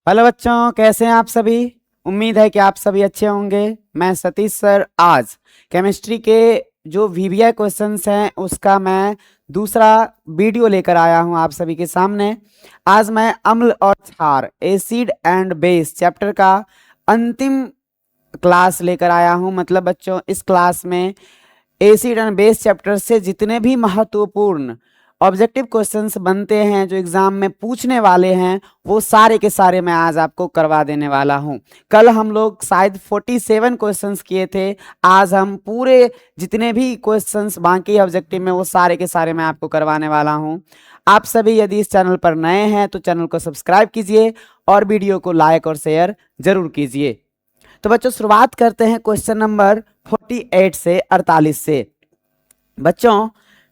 Hello बच्चों, कैसे हैं आप सभी। उम्मीद है कि आप सभी अच्छे होंगे। मैं सतीश सर आज केमिस्ट्री के जो वीवीआई क्वेश्चंस हैं उसका मैं दूसरा वीडियो लेकर आया हूं आप सभी के सामने। आज मैं अम्ल और क्षार एसिड एंड बेस चैप्टर का अंतिम क्लास लेकर आया हूं। मतलब बच्चों, इस क्लास में एसिड एंड बेस चैप्टर से जितने भी महत्वपूर्ण ऑब्जेक्टिव क्वेश्चंस बनते हैं जो एग्जाम में पूछने वाले हैं वो सारे के सारे मैं आज आपको करवा देने वाला हूं। कल हम लोग शायद 47 क्वेश्चंस किए थे। आज हम पूरे जितने भी क्वेश्चंस बाकी ऑब्जेक्टिव में वो सारे के सारे मैं आपको करवाने वाला हूं। आप सभी यदि इस चैनल पर नए हैं तो चैनल को सब्सक्राइब कीजिए और वीडियो को लाइक और शेयर जरूर कीजिए। तो बच्चों, शुरुआत करते हैं क्वेश्चन नंबर 48 से 48 से। बच्चों,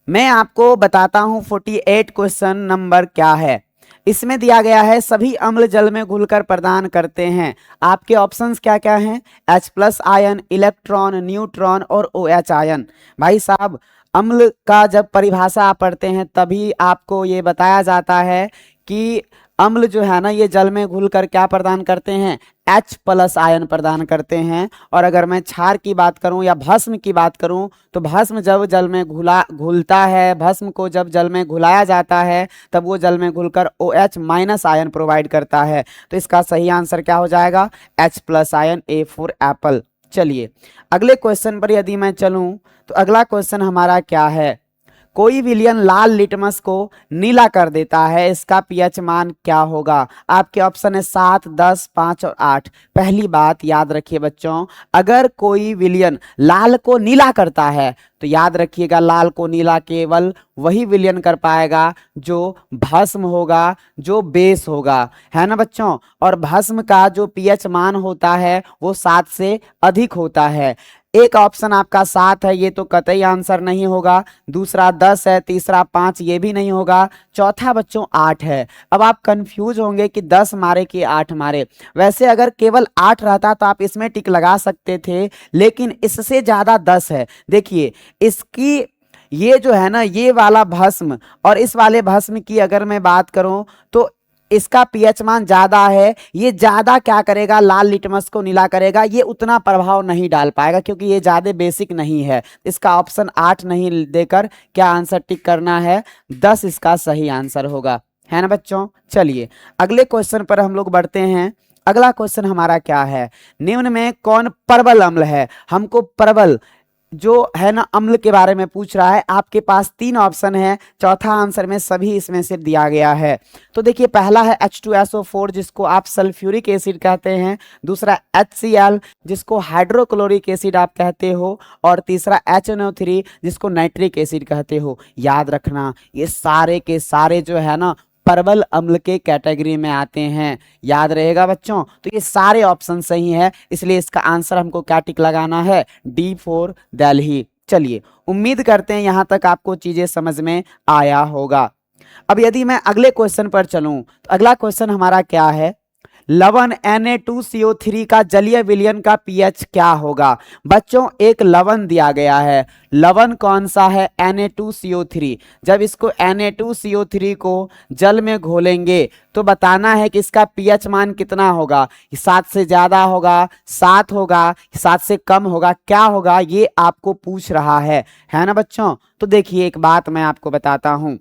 मैं आपको बताता हूं 48 क्वेश्चन नंबर क्या है। इसमें दिया गया है सभी अम्ल जल में घुलकर प्रदान करते हैं। आपके ऑप्शंस क्या क्या हैं? H+ आयन, इलेक्ट्रॉन, न्यूट्रॉन और OH आयन। भाई साहब, अम्ल का जब परिभाषा आप पढ़ते हैं तभी आपको ये बताया जाता है कि अम्ल जो है ना ये जल में घुलकर क्या प्रदान करते हैं? H+ आयन प्रदान करते हैं। और अगर मैं क्षार की बात करूं या भस्म की बात करूं तो भस्म जब जल में घुलता है, भस्म को जब जल में घुलाया जाता है तब वो जल में घुलकर OH- आयन प्रोवाइड करता है। तो इसका सही आंसर क्या हो जाएगा? H+ ion, A for Apple. चलिए अगले क्वेश्चन पर यदि मैं चलूं तो अगला क्वेश्चन हमारा क्या है? कोई विलयन लाल लिटमस को नीला कर देता है, इसका पीएच मान क्या होगा? आपके ऑप्शन है 7, 10, 5 और 8। पहली बात याद रखिए बच्चों, अगर कोई विलयन लाल को नीला करता है तो याद रखिएगा लाल को नीला केवल वही विलयन कर पाएगा जो भस्म होगा, जो बेस होगा, है ना बच्चों। और भस्म का जो पीएच मान होता है वो 7 से अधिक होता है। एक ऑप्शन आपका 7 है, ये तो कतई आंसर नहीं होगा। दूसरा 10 है, तीसरा 5, ये भी नहीं होगा। चौथा बच्चों 8 है। अब आप कंफ्यूज होंगे कि 10 मारे कि 8 मारे। वैसे अगर केवल 8 रहता तो आप इसमें टिक लगा सकते थे, लेकिन इससे ज्यादा 10 है। देखिए इसकी ये जो है ना ये वाला भस्म और इस वाले भस्म की अगर मैं बात करूं तो इसका पीएच मान ज्यादा है। ये ज्यादा क्या करेगा? लाल लिटमस को नीला करेगा। ये उतना प्रभाव नहीं डाल पाएगा क्योंकि ये ज्यादा बेसिक नहीं है। इसका ऑप्शन 8 नहीं देकर क्या आंसर टिक करना है? 10 इसका सही आंसर होगा, है ना बच्चों। चलिए अगले क्वेश्चन पर हम लोग बढ़ते हैं। अगला क्वेश्चन हमारा क्या है? निम्न में कौन प्रबल अम्ल है? हमको प्रबल जो है ना अम्ल के बारे में पूछ रहा है। आपके पास 3 ऑप्शन है, चौथा आंसर में सभी इसमें से दिया गया है। तो देखिए पहला है H2SO4 जिसको आप सल्फ्यूरिक एसिड कहते हैं, दूसरा HCl जिसको हाइड्रोक्लोरिक एसिड आप कहते हो, और तीसरा HNO3 जिसको नाइट्रिक एसिड कहते हो। याद रखना ये सारे के सारे जो है ना प्रबल अम्ल के कैटेगरी में आते हैं। याद रहेगा बच्चों। तो ये सारे ऑप्शन सही है, इसलिए इसका आंसर हमको क्या टिक लगाना है? D for Delhi. चलिए उम्मीद करते हैं यहां तक आपको चीजें समझ में आया होगा। अब यदि मैं अगले क्वेश्चन पर चलूं तो अगला क्वेश्चन हमारा क्या है? लवण Na2CO3 का जलीय विलयन का पीएच क्या होगा? बच्चों एक लवण दिया गया है। लवण कौन सा है? Na2CO3। जब इसको Na2CO3 को जल में घोलेंगे तो बताना है कि इसका पीएच मान कितना होगा। 7 से ज्यादा होगा, 7 होगा, 7 से कम होगा, क्या होगा ये आपको पूछ रहा है ना बच्चों। तो देखिए एक बात मैं आपको बताता हूं,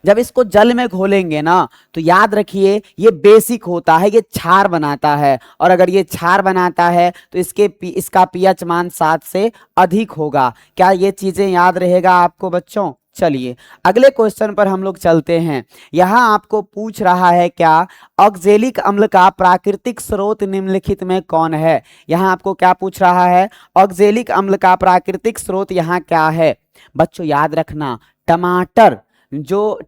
जब इसको जल में घोलेंगे ना तो याद रखिए ये बेसिक होता है, ये क्षार बनाता है। और अगर ये क्षार बनाता है तो इसका पीएच मान 7 से अधिक होगा। क्या ये चीजें याद रहेगा आपको बच्चों? चलिए अगले क्वेश्चन पर हम लोग चलते हैं। यहां आपको पूछ रहा है क्या? ऑक्जेलिक अम्ल का प्राकृतिक स्रोत निम्नलिखित में कौन है? यहां आपको क्या पूछ रहा है? ऑक्जेलिक अम्ल का प्राकृतिक स्रोत यहां क्या है? बच्चों याद रखना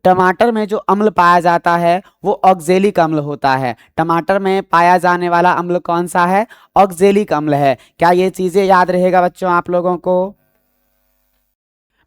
टमाटर में जो अम्ल पाया जाता है वो ऑक्जेलिक अम्ल होता है। टमाटर में पाया जाने वाला अम्ल कौन सा है? ऑक्जेलिक अम्ल है। क्या ये चीजें याद रहेगा बच्चों आप लोगों को?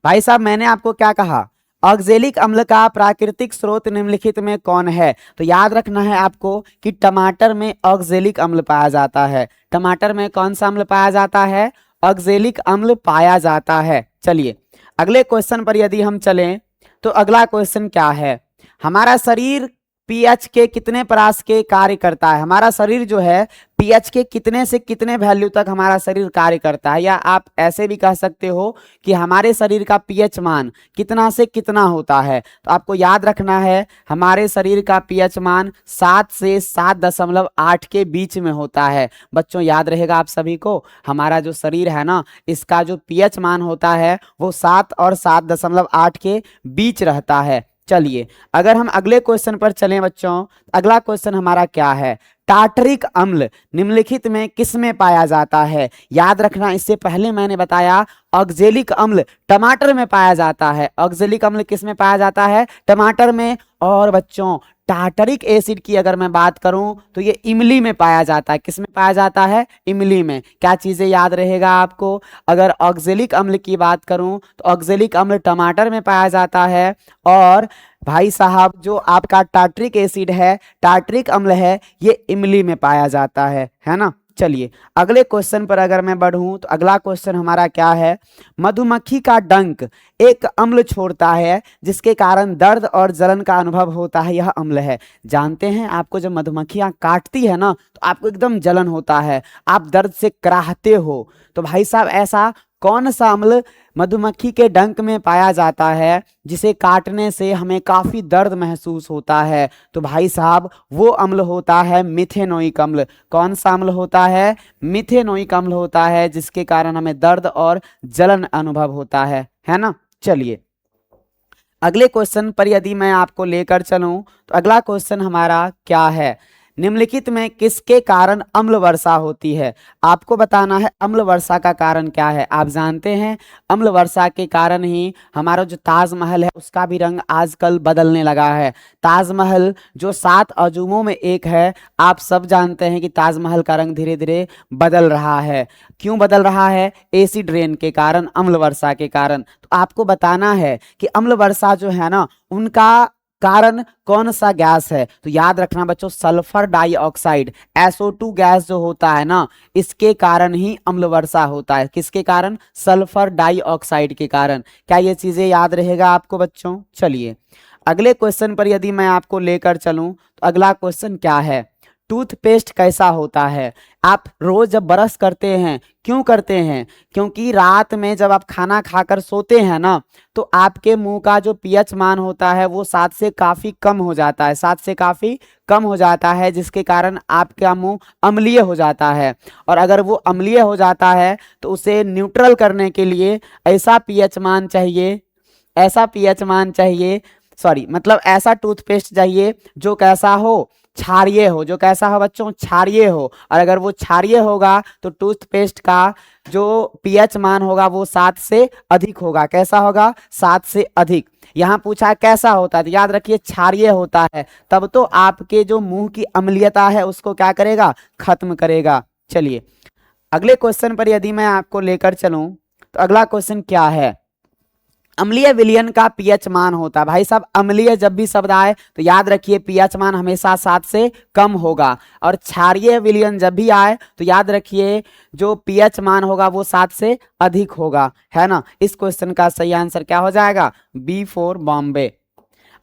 भाई साहब मैंने आपको क्या कहा? ऑक्जेलिक अम्ल का प्राकृतिक स्रोत निम्नलिखित में कौन है? तो याद रखना है आपको कि टमाटर में ऑक्जेलिक अम्ल पाया जाता है। टमाटर में कौन सा अम्ल पाया जाता है? ऑक्जेलिक अम्ल पाया जाता है। चलिए अगले क्वेश्चन पर यदि हम चलें तो अगला क्वेश्चन क्या है? हमारा शरीर पीएच के कितने परास के कार्य करता है। हमारा शरीर जो है पीएच के कितने से कितने वैल्यू तक हमारा शरीर कार्य करता है, या आप ऐसे भी कह सकते हो कि हमारे शरीर का पीएच मान कितना से कितना होता है। तो आपको याद रखना है हमारे शरीर का पीएच मान 7 से 7.8 के बीच में होता है। बच्चों याद रहेगा आप सभी को, हमारा जो शरीर है ना, इसका जो पीएच मान होता है वो 7 और 7.8 के बीच रहता है। चलिए अगर हम अगले क्वेश्चन पर चलें बच्चों, अगला क्वेश्चन हमारा क्या है, टार्टरिक अम्ल निम्नलिखित में किस में पाया जाता है। याद रखना, इससे पहले मैंने बताया ऑक्जेलिक अम्ल टमाटर में पाया जाता है। ऑक्जेलिक अम्ल किस में पाया जाता है, टमाटर में। और बच्चों टार्टरिक एसिड की अगर मैं बात करूं तो ये इमली में पाया जाता है। किस में पाया जाता है, इमली में। क्या चीजें याद रहेगा आपको, अगर ऑक्जेलिक अम्ल की बात करूं तो ऑक्जेलिक अम्ल टमाटर में पाया जाता है, और भाई साहब जो आपका टार्टरिक एसिड है, टार्टरिक अम्ल है, ये इमली में पाया जाता है ना। चलिए अगले क्वेश्चन पर अगर मैं बढ़ूं तो अगला क्वेश्चन हमारा क्या है, मधुमक्खी का डंक एक अम्ल छोड़ता है जिसके कारण दर्द और जलन का अनुभव होता है, यह अम्ल है। जानते हैं आपको जब मधुमक्खियां काटती है ना तो आपको एकदम जलन होता है, आप दर्द से कराहते हो। तो भाई साहब ऐसा कौन सा अम्ल मधुमक्खी के डंक में पाया जाता है जिसे काटने से हमें काफी दर्द महसूस होता है। तो भाई साहब वो अम्ल होता है मिथेनोइक अम्ल। कौन सा अम्ल होता है, मिथेनोइक अम्ल होता है, जिसके कारण हमें दर्द और जलन अनुभव होता है ना। चलिए अगले क्वेश्चन पर यदि मैं आपको लेकर चलूं तो अगला क्वेश्चन हमारा क्या है, निम्नलिखित में किसके कारण अम्ल वर्षा होती है। आपको बताना है अम्ल वर्षा का कारण क्या है। आप जानते हैं अम्ल वर्षा के कारण ही हमारा जो ताजमहल है उसका भी रंग आजकल बदलने लगा है। ताजमहल जो 7 अजूबों में एक है, आप सब जानते हैं कि ताजमहल का रंग धीरे धीरे बदल रहा है। क्यों बदल रहा है, एसिड रेन के कारण, अम्ल वर्षा के कारण। तो आपको बताना है कि अम्ल वर्षा जो है ना उनका कारण कौन सा गैस है। तो याद रखना बच्चों सल्फर डाइऑक्साइड SO2 गैस जो होता है ना, इसके कारण ही अम्ल वर्षा होता है। किसके कारण, सल्फर डाइऑक्साइड के कारण। क्या ये चीजें याद रहेगा आपको बच्चों। चलिए अगले क्वेश्चन पर यदि मैं आपको लेकर चलूं तो अगला क्वेश्चन क्या है, टूथपेस्ट कैसा होता है। आप रोज जब ब्रश करते हैं, क्यों करते हैं, क्योंकि रात में जब आप खाना खाकर सोते हैं ना तो आपके मुंह का जो पीएच मान होता है वो 7 से काफी कम हो जाता है, 7 से काफी कम हो जाता है, जिसके कारण आपका मुंह अम्लीय हो जाता है। और अगर वो अम्लीय हो जाता है तो उसे न्यूट्रल करने के लिए ऐसा पीएच मान चाहिए, ऐसा पीएच मान चाहिए, सॉरी मतलब ऐसा टूथपेस्ट चाहिए जो कैसा हो, क्षारीय हो। जो कैसा हो बच्चों, क्षारीय हो। और अगर वो क्षारीय होगा तो टूथपेस्ट का जो पीएच मान होगा वो 7 से अधिक होगा। कैसा होगा, 7 से अधिक। यहाँ पूछा कैसा होता है तो याद रखिए क्षारीय होता है, तब तो आपके जो मुंह की अम्लीयता है उसको क्या करेगा, खत्म करेगा। चलिए अगले क्वेश्चन पर यदि मैं आपको लेकर चलूं तो अगला क्वेश्चन क्या है, अम्लीय विलयन का पीएच मान होता है। भाई साहब अम्लीय जब भी शब्द आए तो याद रखिए पीएच मान हमेशा 7 से कम होगा, और क्षारीय विलयन जब भी आए तो याद रखिए जो पीएच मान होगा वो 7 से अधिक होगा, है ना। इस क्वेश्चन का सही आंसर क्या हो जाएगा, बी फॉर बॉम्बे।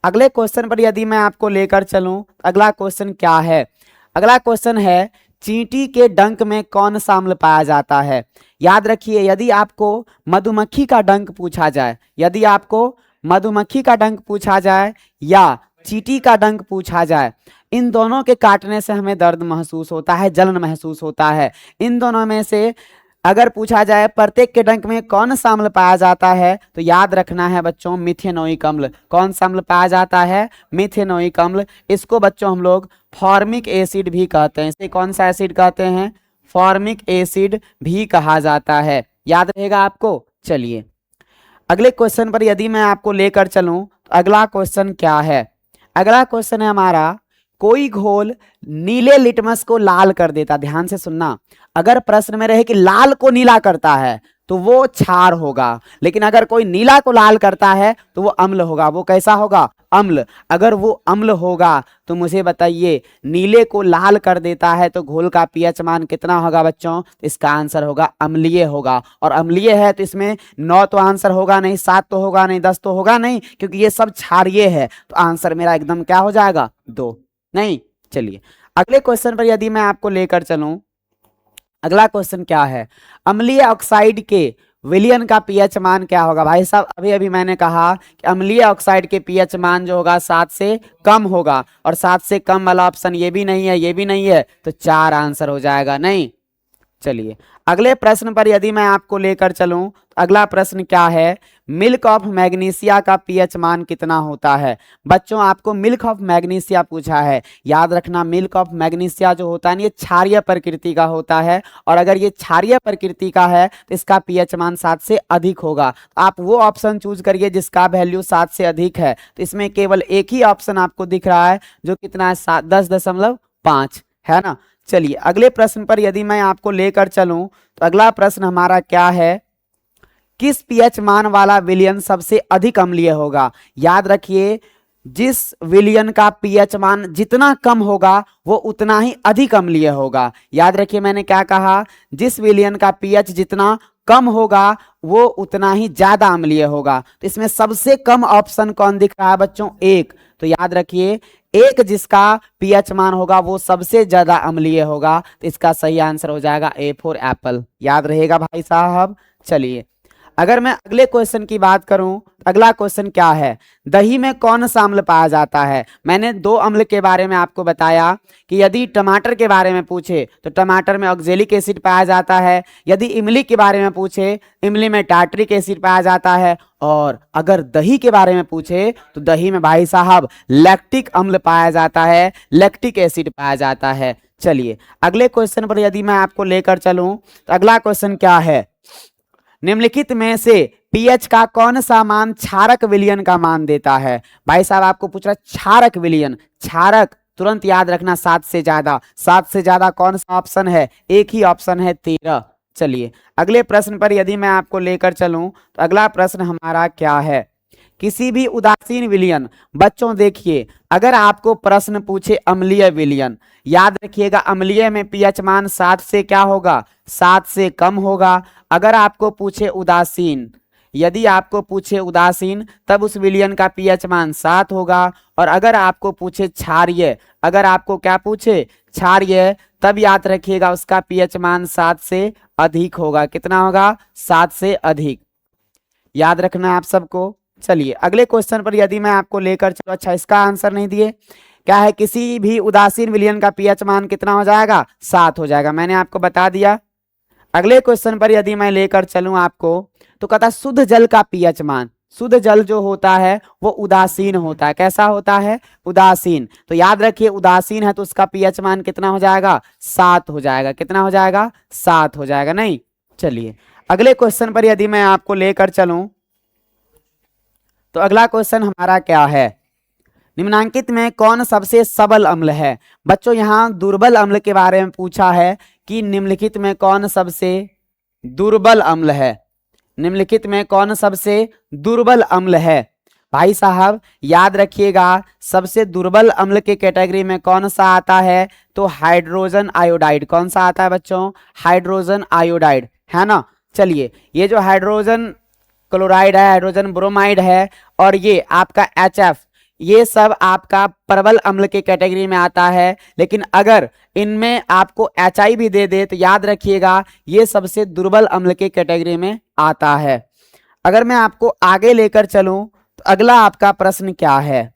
अगले क्वेश्चन पर यदि मैं आपको लेकर चलूं अगला क्वेश्चन क्या है, अगला क्वेश्चन है चींटी के डंक में कौन सा अम्ल पाया जाता है। याद रखिए यदि आपको मधुमक्खी का डंक पूछा जाए, यदि आपको मधुमक्खी का डंक पूछा जाए या चींटी का डंक पूछा जाए, इन दोनों के काटने से हमें दर्द महसूस होता है, जलन महसूस होता है। इन दोनों में से अगर पूछा जाए प्रत्येक के डंक में कौन सा अम्ल पाया जाता है तो याद रखना है बच्चों मिथेनोइक अम्ल। कौन सा अम्ल पाया जाता है, मिथेनोइक अम्ल। इसको बच्चों हम लोग फॉर्मिक एसिड भी कहते हैं। इसे कौन सा एसिड कहते हैं, फॉर्मिक एसिड भी कहा जाता है, याद रहेगा आपको। चलिए अगले क्वेश्चन पर यदि मैं आपको लेकर चलूं तो अगला क्वेश्चन क्या है, अगला क्वेश्चन है हमारा कोई घोल नीले लिटमस को लाल कर देता। ध्यान से सुनना, अगर प्रश्न में रहे कि लाल को नीला करता है तो वो क्षार होगा, लेकिन अगर कोई नीला को लाल करता है तो वो अम्ल होगा। वो कैसा होगा, अम्ल। अगर वो अम्ल होगा तो मुझे बताइए नीले को लाल कर देता है तो घोल का पीएच मान कितना होगा बच्चों, इसका आंसर होगा अम्लीय होगा। और अम्लीय है तो इसमें 9 तो आंसर होगा नहीं, 7 तो होगा नहीं, 10 तो होगा नहीं, क्योंकि ये सब क्षारीय है। तो आंसर मेरा एकदम क्या हो जाएगा, 2। नहीं। चलिए अगले क्वेश्चन पर यदि मैं आपको लेकर चलूं, अगला क्वेश्चन क्या है, अम्लीय ऑक्साइड के विलयन का पीएच मान क्या होगा। भाई साहब अभी अभी मैंने कहा कि अम्लीय ऑक्साइड के पीएच मान जो होगा 7 से कम होगा, और 7 से कम वाला ऑप्शन ये भी नहीं है, ये भी नहीं है, तो 4 आंसर हो जाएगा नहीं। चलिए अगले प्रश्न पर यदि मैं आपको लेकर चलूं, तो अगला प्रश्न क्या है, मिल्क ऑफ मैग्नीशिया का पीएच मान कितना होता है। बच्चों आपको मिल्क ऑफ मैग्नीशिया पूछा है, याद रखना मिल्क ऑफ मैग्नीशिया जो होता है ना ये क्षारीय प्रकृति का होता है, और अगर ये क्षारीय प्रकृति का है तो इसका पीएच मान 7 से अधिक होगा। आप वो ऑप्शन चूज करिए जिसका वैल्यू 7 से अधिक है। तो इसमें केवल एक ही ऑप्शन आपको दिख रहा है जो कितना है 10.5 है ना। चलिए अगले प्रश्न पर यदि मैं आपको लेकर चलूं, तो अगला प्रश्न हमारा क्या है, किस पीएच मान वाला विलयन सबसे अधिक अम्लीय होगा। याद रखिए जिस विलयन का पीएच मान जितना कम होगा वो उतना ही अधिक अम्लीय होगा। याद रखिए मैंने क्या कहा, जिस विलयन का पीएच जितना कम होगा वो उतना ही ज्यादा अम्लीय होगा। तो इसमें सबसे कम ऑप्शन कौन दिख रहा है बच्चों, 1। तो याद रखिए 1 जिसका पीएच मान होगा वो सबसे ज्यादा अम्लीय होगा। तो इसका सही आंसर हो जाएगा A फॉर एप्पल। याद रहेगा भाई साहब। चलिए अगर मैं अगले क्वेश्चन की बात करूं, अगला क्वेश्चन क्या है, दही में कौन सा अम्ल पाया जाता है। मैंने 2 अम्ल के बारे में आपको बताया कि यदि टमाटर के बारे में पूछे तो टमाटर में ऑक्जेलिक एसिड पाया जाता है, यदि इमली के बारे में पूछे इमली में टार्टरिक एसिड पाया जाता है, और अगर दही के बारे में पूछे तो दही में भाई साहब लैक्टिक अम्ल पाया जाता है, लैक्टिक एसिड पाया जाता है। चलिए अगले क्वेश्चन पर यदि मैं आपको लेकर चलूं, तो अगला क्वेश्चन क्या है, निम्नलिखित में से पीएच का कौन सा मान क्षारक विलयन का मान देता है। भाई साहब आपको पूछ रहा है क्षारक विलयन, क्षारक तुरंत याद रखना 7 से ज्यादा, 7 से ज्यादा कौन सा ऑप्शन है, एक ही ऑप्शन है 13। चलिए अगले प्रश्न पर यदि मैं आपको लेकर चलूं, तो अगला प्रश्न हमारा क्या है, किसी भी उदासीन विलयन, बच्चों देखिए अगर आपको प्रश्न पूछे अम्लीय विलयन, याद रखिएगा अम्लीय में पीएच मान 7 से क्या होगा, 7 से कम होगा। अगर आपको पूछे उदासीन, यदि आपको पूछे उदासीन तब उस विलयन का पीएच मान 7 होगा। और अगर आपको पूछे क्षारीय, अगर आपको क्या पूछे क्षारीय, तब याद रखिएगा उसका पीएच मान 7 से अधिक होगा। कितना होगा, 7 से अधिक। याद रखना आप सबको। चलिए अगले क्वेश्चन पर यदि मैं आपको लेकर चलो, अच्छा इसका आंसर नहीं दिए, क्या है, किसी भी उदासीन विलयन का पीएच मान कितना हो जाएगा, 7 हो जाएगा, मैंने आपको बता दिया। अगले क्वेश्चन पर यदि मैं लेकर चलूं आपको, तो कहता शुद्ध जल का पीएच मान, शुद्ध जल जो होता है वो उदासीन होता है। कैसा होता है, उदासीन। तो याद रखिए उदासीन है तो उसका पीएच मान कितना हो जाएगा, 7 हो जाएगा। कितना हो जाएगा, 7 हो जाएगा नहीं। चलिए अगले क्वेश्चन पर यदि मैं आपको लेकर चलूं, तो अगला क्वेश्चन हमारा क्या है, निम्नांकित में कौन सबसे सबल अम्ल है। बच्चों यहां दुर्बल अम्ल के बारे में पूछा है कि निम्नलिखित में कौन सबसे दुर्बल अम्ल है, निम्नलिखित में कौन सबसे दुर्बल अम्ल है। भाई साहब याद रखिएगा सबसे दुर्बल अम्ल के कैटेगरी में कौन सा आता है, तो हाइड्रोजन आयोडाइड। कौन सा आता है बच्चों, हाइड्रोजन आयोडाइड, है ना। चलिए ये जो हाइड्रोजन क्लोराइड है, हाइड्रोजन ब्रोमाइड है, और ये आपका HF, ये सब आपका प्रबल अम्ल के कैटेगरी में आता है। लेकिन अगर इनमें आपको HI भी दे दे तो याद रखिएगा ये सबसे दुर्बल अम्ल के कैटेगरी में आता है। अगर मैं आपको आगे लेकर चलूं, तो अगला आपका प्रश्न क्या है,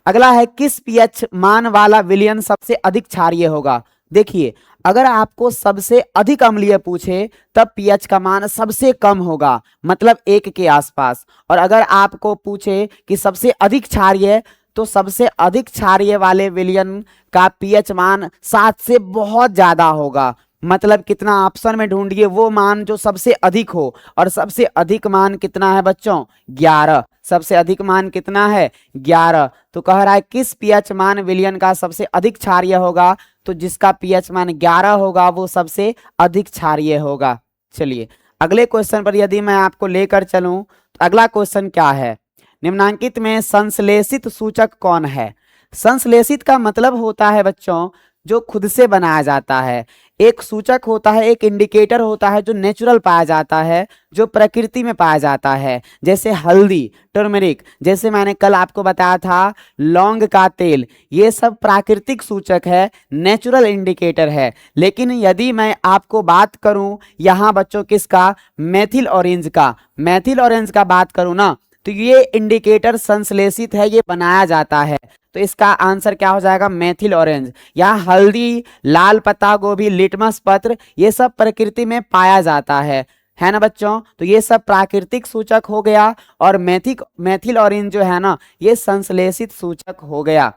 अगला है किस पीएच मान वाला विलयन सबसे अधिक क्षारीय होगा। देखिए अगर आपको सबसे अधिक अम्लीय पूछे तब पीएच का मान सबसे कम होगा, मतलब 1 के आसपास। और अगर आपको पूछे कि सबसे अधिक क्षारीय, तो सबसे अधिक क्षारीय वाले विलयन का पीएच मान 7 से बहुत ज्यादा होगा। मतलब कितना, ऑप्शन में ढूंढिए वो मान जो सबसे अधिक हो, और सबसे अधिक मान कितना है बच्चों, 11। सबसे अधिक मान कितना है, 11। तो कह रहा है किस पीएच मान विलयन का सबसे अधिक क्षारीय होगा, तो जिसका पीएच मान 11 होगा वो सबसे अधिक क्षारीय होगा। चलिए अगले क्वेश्चन पर यदि मैं आपको लेकर चलूं, तो अगला क्वेश्चन क्या है, निम्नांकित में संश्लेषित सूचक कौन है। संश्लेषित का मतलब होता है बच्चों जो खुद से बनाया जाता है। एक सूचक होता है, एक इंडिकेटर होता है जो नेचुरल पाया जाता है, जो प्रकृति में पाया जाता है, जैसे हल्दी, टर्मरिक, जैसे मैंने कल आपको बताया था लौंग का तेल, ये सब प्राकृतिक सूचक है, नेचुरल इंडिकेटर है। लेकिन यदि मैं आपको बात करूं यहाँ बच्चों किसका, मेथिल ऑरेंज का, मेथिल ऑरेंज का बात करूं ना, तो ये इंडिकेटर संश्लेषित है, ये बनाया जाता है, तो इसका आंसर क्या हो जाएगा, मेथिल ऑरेंज। यहाँ हल्दी, लाल पत्ता गोभी, लिटमस पत्र, ये सब प्रकृति में पाया जाता है ना बच्चों। तो ये सब प्राकृतिक सूचक हो गया, और मेथिल ऑरेंज जो है ना, ये संश्लेषित सूचक हो गया।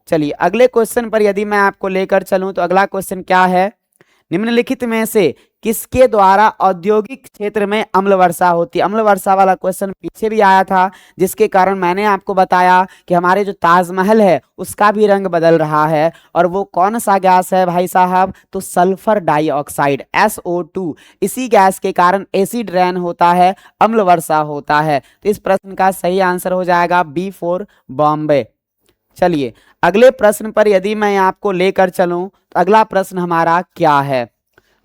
चलिए अगले क्वेश्चन पर यदि मैं आपको लेकर चलूं तो अगला क्वेश्चन क्या है, निम्नलिखित में से किसके द्वारा औद्योगिक क्षेत्र में अम्ल वर्षा होती है। अम्ल वर्षा वाला क्वेश्चन पीछे भी आया था, जिसके कारण मैंने आपको बताया कि हमारे जो ताजमहल है उसका भी रंग बदल रहा है, और वो कौन सा गैस है भाई साहब, तो सल्फर डाइऑक्साइड SO2। इसी गैस के कारण एसिड रेन होता है, अम्ल वर्षा होता है। तो इस प्रश्न का सही आंसर हो जाएगा B4 बॉम्बे। चलिए अगले प्रश्न पर यदि मैं आपको लेकर चलूं तो अगला प्रश्न हमारा क्या है,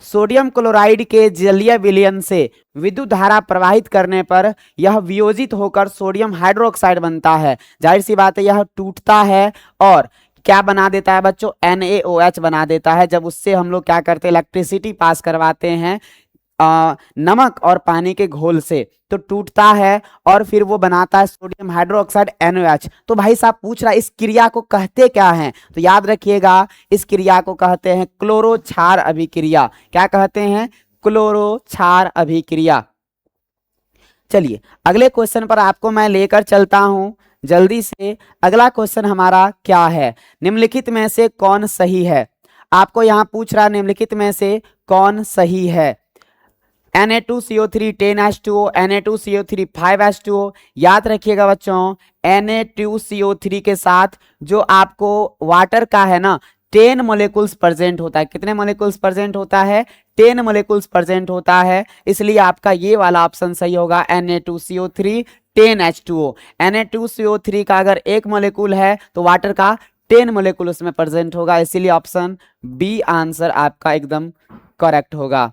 सोडियम क्लोराइड के जलीय विलयन से विद्युत धारा प्रवाहित करने पर यह वियोजित होकर सोडियम हाइड्रोक्साइड बनता है। जाहिर सी बात है यह टूटता है और क्या बना देता है बच्चों, NaOH बना देता है। जब उससे हम लोग क्या करते हैं, इलेक्ट्रिसिटी पास करवाते हैं नमक और पानी के घोल से, तो टूटता है और फिर वो बनाता है सोडियम हाइड्रोक्साइड NaOH। तो भाई साहब पूछ रहा है इस क्रिया को कहते क्या हैं, तो याद रखिएगा इस क्रिया को कहते हैं क्लोरो क्षार अभिक्रिया। क्या कहते हैं, क्लोरो क्षार अभिक्रिया। चलिए अगले क्वेश्चन पर आपको मैं लेकर चलता हूं जल्दी से। अगला क्वेश्चन हमारा क्या है, निम्नलिखित में से कौन सही है। आपको यहां पूछ रहा है निम्नलिखित में से कौन सही है, Na2CO3 10H2O, Na2CO3 5H2O। याद रखिएगा बच्चों Na2CO3 के साथ जो आपको वाटर का है ना 10 मोलिकुल्स प्रेजेंट होता है। कितने मोलिकुल्स प्रेजेंट होता है, 10 मोलिकुल्स प्रेजेंट होता है, इसलिए आपका ये वाला ऑप्शन सही होगा Na2CO3 10H2O। Na2CO3 का अगर एक मोलिकुल है तो वाटर का 10 मोलिकुल उसमें प्रेजेंट होगा, इसीलिए ऑप्शन बी आंसर आपका एकदम करेक्ट होगा।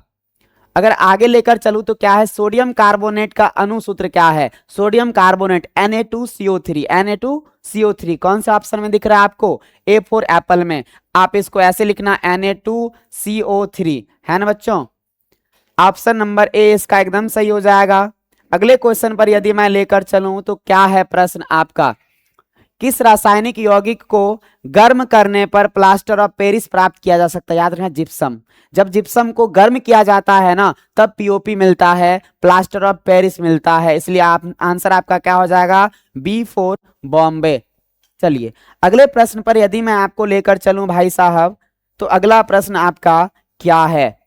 अगर आगे लेकर चलूं तो क्या है, सोडियम कार्बोनेट का अणुसूत्र क्या है, सोडियम कार्बोनेट Na2CO3, Na2CO3 कौन सा ऑप्शन में दिख रहा है आपको, A फॉर एप्पल में। आप इसको ऐसे लिखना Na2CO3, है ना बच्चों। ऑप्शन नंबर ए इसका एकदम सही हो जाएगा। अगले क्वेश्चन पर यदि मैं लेकर चलूं तो क्या है प्रश्न आपका, किस रासायनिक यौगिक को गर्म करने पर प्लास्टर ऑफ पेरिस प्राप्त किया जा सकता है। याद रखना जिप्सम, जब जिप्सम को गर्म किया जाता है ना तब पीओपी मिलता है, प्लास्टर ऑफ पेरिस मिलता है, इसलिए आप आंसर आपका क्या हो जाएगा, B4 बॉम्बे। चलिए अगले प्रश्न पर यदि मैं आपको लेकर चलूं भाई साहब तो अगला प्रश्न आपका क्या है,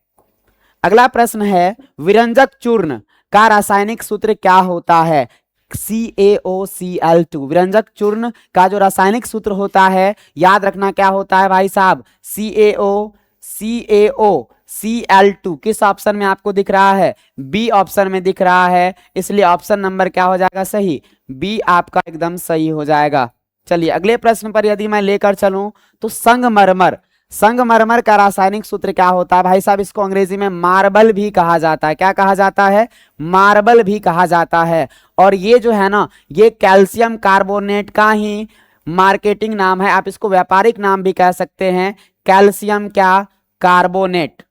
अगला प्रश्न है विरंजक चूर्ण का रासायनिक सूत्र क्या होता है, CaOCl2। विरंजक चूर्ण का जो रासायनिक सूत्र होता है याद रखना क्या होता है भाई साहब, CaOCl2। किस ऑप्शन में आपको दिख रहा है, बी ऑप्शन में दिख रहा है, इसलिए ऑप्शन नंबर क्या हो जाएगा सही, बी आपका एकदम सही हो जाएगा। चलिए अगले प्रश्न पर यदि मैं लेकर चलूं तो संगमरमर, संगमरमर का रासायनिक सूत्र क्या होता है भाई साहब, इसको अंग्रेजी में मार्बल भी कहा जाता है। क्या कहा जाता है, मार्बल भी कहा जाता है। और ये जो है ना ये कैल्शियम कार्बोनेट का ही मार्केटिंग नाम है, आप इसको व्यापारिक नाम भी कह सकते हैं, कैल्शियम क्या कार्बोनेट।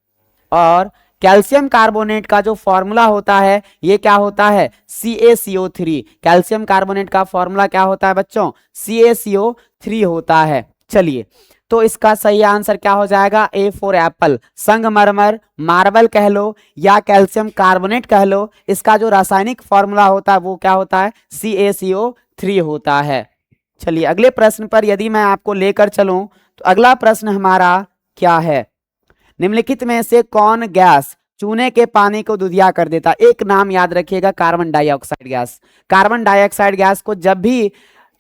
और कैल्शियम कार्बोनेट का जो फॉर्मूला होता है ये क्या होता है, CaCO3। कैल्शियम कार्बोनेट का फॉर्मूला क्या होता है बच्चों, CaCO3 होता है। चलिए तो इसका सही आंसर क्या हो जाएगा, A फॉर एप्पल। संगमरमर, मार्बल कह लो या कैल्शियम कार्बोनेट कह लो, इसका जो रासायनिक फॉर्मूला होता है वो क्या होता है, CaCO3 होता है। चलिए अगले प्रश्न पर यदि मैं आपको लेकर चलूं तो अगला प्रश्न हमारा क्या है, निम्नलिखित में से कौन गैस चूने के पानी को दुधिया कर देता। एक नाम याद रखिएगा, carbon dioxide gas. Carbon dioxide gas को जब भी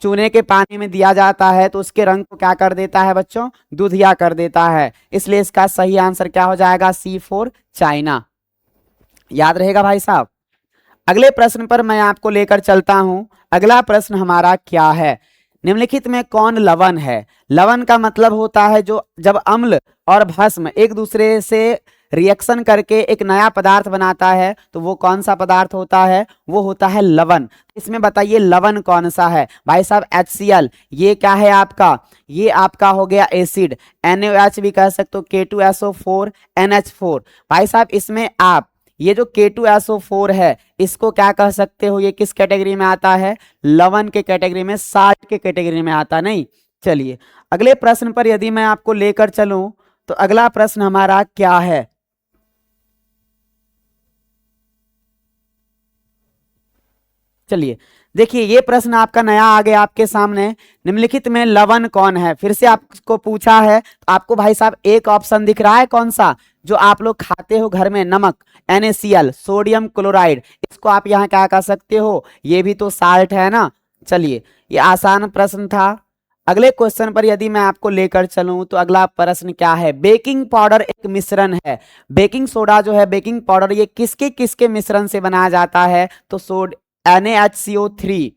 चूने के पानी में दिया जाता है तो उसके रंग को क्या कर देता है बच्चों, दुधिया कर देता है, इसलिए इसका सही आंसर क्या हो जाएगा, C फॉर चाइना। याद रहेगा भाई साहब। अगले प्रश्न पर मैं आपको लेकर चलता हूं, अगला प्रश्न हमारा क्या है, निम्नलिखित में कौन लवण है? लवण का मतलब होता है जो जब अम्ल और भस्म एक दूसरे से रिएक्शन करके एक नया पदार्थ बनाता है तो वो कौन सा पदार्थ होता है? वो होता है लवण। इसमें बताइए लवण कौन सा है? भाई साहब HCl, ये क्या है आपका? ये आपका हो गया एसिड, NaOH भी कह सकते हो, K2SO4 NH4। भाई साहब इसमें आप ये जो K2SO4 है इसको क्या कह सकते हो? ये किस कैटेगरी में आता है? लवण के कैटेगरी में, साल्ट के कैटेगरी में आता नहीं। चलिए अगले प्रश्न पर यदि मैं आपको लेकर चलूं तो अगला प्रश्न हमारा क्या है? चलिए देखिए ये प्रश्न आपका नया आ गया आपके सामने। निम्नलिखित में लवण कौन है? फिर से आपको पूछा है तो आपको भाई साहब एक ऑप्शन दिख रहा है कौन सा? जो आप लोग खाते हो घर में, नमक, NaCl, सोडियम क्लोराइड, इसको आप यहाँ क्या कह सकते हो? ये भी तो साल्ट है ना। चलिए ये आसान प्रश्न था। अगले क्वेश्चन पर यदि मैं आपको लेकर चलूं तो अगला प्रश्न क्या है? बेकिंग पाउडर एक मिश्रण है। बेकिंग सोडा जो है, बेकिंग पाउडर, ये किसके किसके मिश्रण से बनाया जाता है? तो NaHCO3,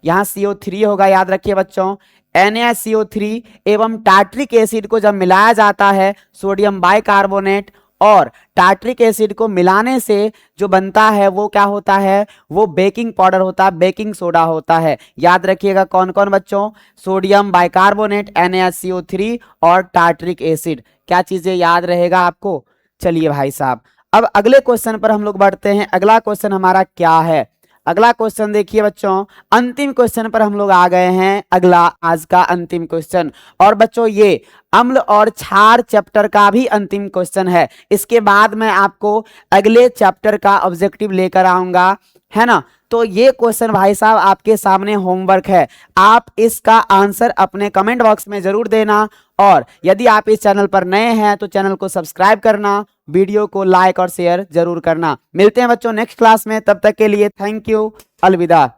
यहाँ CO3 होगा, याद रखिए बच्चों। NaCO3 एवं टार्ट्रिक एसिड को जब मिलाया जाता है, सोडियम बाइकार्बोनेट और टार्ट्रिक एसिड को मिलाने से जो बनता है वो क्या होता है? वो बेकिंग पाउडर होता है, बेकिंग सोडा होता है। याद रखिएगा कौन कौन बच्चों? सोडियम बाइकार्बोनेट, NaCO3 और टार्ट्रिक एसिड। क्या चीजें याद रहेगा आपको? चलिए भाई साहब अब अगले क्वेश्चन पर हम लोग बढ़ते हैं। अगला क्वेश्चन हमारा क्या है? अगला क्वेश्चन देखिए बच्चों, अंतिम क्वेश्चन पर हम लोग आ गए हैं। अगला आज का अंतिम क्वेश्चन, और बच्चों ये अम्ल और क्षार चैप्टर का भी अंतिम क्वेश्चन है। इसके बाद मैं आपको अगले चैप्टर का ऑब्जेक्टिव लेकर आऊंगा, है ना। तो ये क्वेश्चन भाई साहब आपके सामने होमवर्क है, आप इसका आंसर अपने कमेंट बॉक्स में जरूर देना। और यदि आप इस चैनल पर नए हैं तो चैनल को सब्सक्राइब करना, वीडियो को लाइक और शेयर जरूर करना। मिलते हैं बच्चों नेक्स्ट क्लास में, तब तक के लिए थैंक यू, अलविदा।